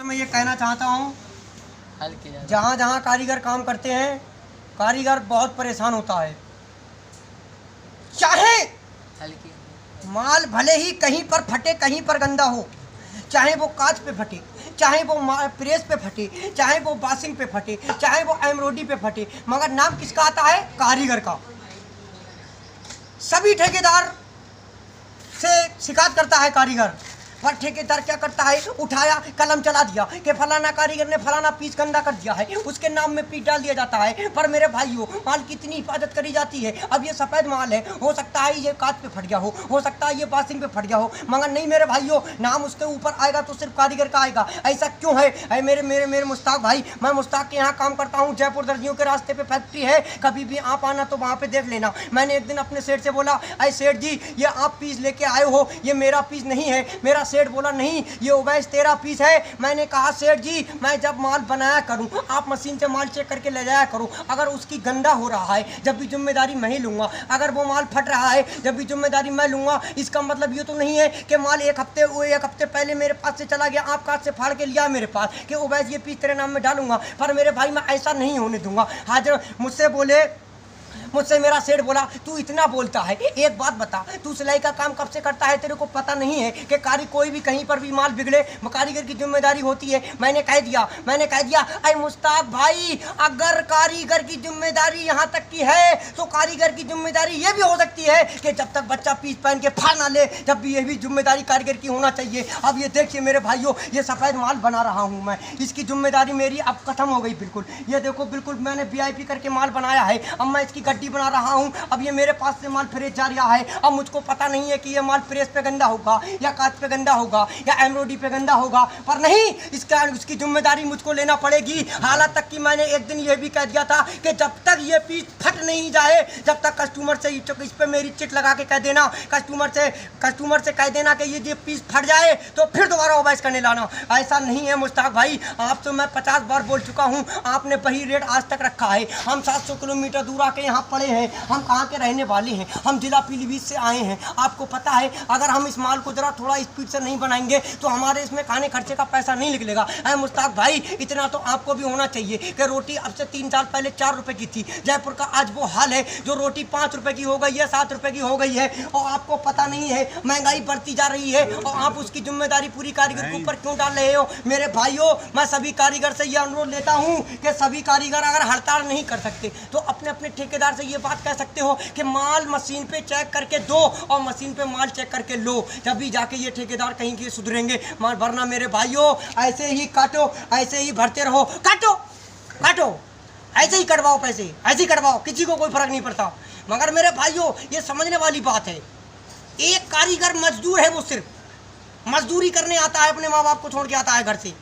मैं ये कहना चाहता हूँ, जहाँ जहाँ कारीगर काम करते हैं, कारीगर बहुत परेशान होता है। चाहे माल भले ही कहीं पर फटे, कहीं पर गंदा हो, चाहे वो कांच पे फटे, चाहे वो प्रेस पे फटे, चाहे वो बासिंग पे फटे, चाहे वो एम्ब्रॉयडरी पे फटे, मगर नाम किसका आता है? कारीगर का। सभी ठेकेदार से शिकायत करता है कारीगर, पर ठेकेदार क्या करता है? उठाया, कलम चला दिया कि फलाना कारीगर ने फलाना पीस गंदा कर दिया है, उसके नाम में पीस डाल दिया जाता है। पर मेरे भाइयों, माल की इतनी हिफाजत करी जाती है। अब ये सफ़ेद माल है, हो सकता है ये कांच पे फट गया हो सकता है ये बासिंग पे फट गया हो, मगर नहीं मेरे भाइयों, नाम उसके ऊपर आएगा तो सिर्फ कारीगर का आएगा। ऐसा क्यों है? मेरे मेरे मेरे मुश्ताक भाई, मैं मुश्ताक के यहाँ काम करता हूँ, जयपुर दर्जियों के रास्ते पे फैक्ट्री है, कभी भी आप आना तो वहाँ पे देख लेना। मैंने एक दिन अपने सेठ से बोला, अरे सेठ जी, ये आप पीस लेके आए हो, ये मेरा पीस नहीं है। मेरा सेठ बोला, नहीं ये उवैस तेरा पीस है। मैंने कहा, सेठ जी, मैं जब माल बनाया करूं, आप मशीन से माल चेक करके ले जाया करो। अगर उसकी गंदा हो रहा है, जब भी जिम्मेदारी मैं ही लूंगा। अगर वो माल फट रहा है, जब भी जिम्मेदारी मैं लूंगा। इसका मतलब ये तो नहीं है कि माल एक हफ्ते पहले मेरे पास से चला गया, आप कांच से फाड़ के लिया मेरे पास, कि उवैस ये पीस तेरे नाम में डालूंगा। पर मेरे भाई, मैं ऐसा नहीं होने दूंगा। हाजिर मुझसे मेरा सेठ बोला, तू इतना बोलता है, एक बात बता, तू सिलाई का काम कब से करता है? तेरे को पता नहीं है कि कोई भी कहीं पर भी माल बिगड़े, कारीगर की जिम्मेदारी होती है। मैंने कह दिया, अरे मुश्ताक भाई, अगर कारीगर की जिम्मेदारी यहाँ तक की है, तो कारीगर की जिम्मेदारी ये भी हो सकती है कि जब तक बच्चा पीस पहन के फाड़ ना ले, जब भी ये भी जिम्मेदारी कारीगर की होना चाहिए। अब ये देखिए मेरे भाइयों, ये सफ़ेद माल बना रहा हूँ मैं, इसकी जिम्मेदारी मेरी अब खत्म हो गई बिल्कुल। ये देखो, बिल्कुल मैंने VIP करके माल बनाया है। अब मैं इसकी गड्डी बना रहा हूं। अब ये मेरे पास से माल प्रेस जा रहा है। अब मुझको पता नहीं है कि ये माल प्रेस पे गंदा होगा या कांच पे गंदा होगा या एम्ब्रॉयडरी पे गंदा होगा, पर नहीं, उसकी जिम्मेदारी मुझको लेना पड़ेगी। हालांकि तक कि मैंने एक दिन ये भी कह दिया था कि जब तक ये पीस फट नहीं जाए, जब तक कस्टमर से इस पे मेरी चिट लगा के कह देना, कस्टमर से कह देना कि ये पीस फट जाए तो फिर दोबारा उवैस करने लाना। ऐसा नहीं है मुश्ताक भाई, आपसे मैं 50 बार बोल चुका हूँ, आपने वही रेट आज तक रखा है। हम 700 किलोमीटर दूर आके यहाँ पड़े हैं, हम कहाँ के रहने वाले हैं, हम जिला पीलीभीत से आए हैं। आपको पता है, अगर हम इस माल को जरा थोड़ा स्पीड से नहीं बनाएंगे तो हमारे इसमें खाने खर्चे का पैसा नहीं निकलेगा। अरे मुश्ताक भाई, इतना तो आपको भी होना चाहिए कि रोटी अब से 3 साल पहले 4 रुपए की थी। जयपुर का आज वो हाल है, जो रोटी 5 रुपए की हो गई है, 7 रुपए की हो गई है। और आपको पता नहीं है, महंगाई बढ़ती जा रही है, और आप उसकी जिम्मेदारी पूरी कारीगर के ऊपर क्यों डाल रहे हो? मेरे भाइयों, मैं सभी कारीगर से ये अनुरोध लेता हूँ कि सभी कारीगर अगर हड़ताल नहीं कर सकते तो अपने अपने ठेकेदार से ये बात कह सकते हो कि माल मशीन पे चेक करके दो और मशीन पे माल चेक करके लो, जब भी जाके ये ठेकेदार कहीं के सुधरेंगे। वरना मेरे भाइयों, ऐसे ही काटो, ऐसे ही भरते रहो, काटो, ऐसे ही कटवाओ पैसे, ऐसे ही कटवाओ, किसी को कोई फर्क नहीं पड़ता। मगर मेरे भाइयों, ये समझने वाली बात है, एक कारीगर मजदूर है, वो सिर्फ मजदूरी करने आता है, अपने माँ बाप को छोड़ के आता है घर से।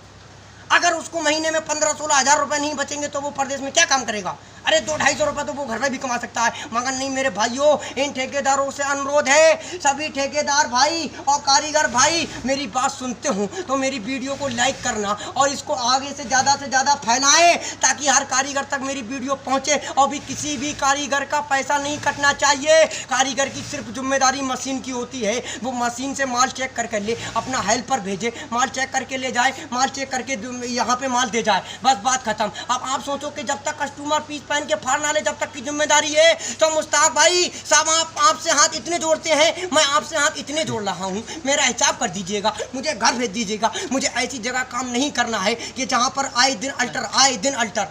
अगर उसको महीने में 15-16 हज़ार रुपये नहीं बचेंगे तो वो परदेश में क्या काम करेगा? अरे 200-250 रुपये तो वो घर में भी कमा सकता है। मगर नहीं मेरे भाइयों, इन ठेकेदारों से अनुरोध है, सभी ठेकेदार भाई और कारीगर भाई, मेरी बात सुनते हो तो मेरी वीडियो को लाइक करना और इसको आगे से ज़्यादा फैलाएं, ताकि हर कारीगर तक मेरी वीडियो पहुंचे। और भी किसी भी कारीगर का पैसा नहीं कटना चाहिए। कारीगर की सिर्फ जिम्मेदारी मशीन की होती है, वो मशीन से माल चेक करके ले, अपना हेल्पर भेजे, माल चेक करके ले जाए, माल चेक करके यहाँ पे माल दे जाए, बस बात खत्म। अब आप सोचो कि जब तक कस्टमर पीस पहन के फाड़ ना ले, जब तक की जिम्मेदारी है, तो मुश्ताक भाई साहब, आप आपसे हाथ इतने जोड़ते हैं, मैं आपसे हाथ इतने जोड़ रहा हूँ, मेरा हिसाब कर दीजिएगा, मुझे घर भेज दीजिएगा। मुझे ऐसी जगह काम नहीं करना है कि जहाँ पर आए दिन अल्टर।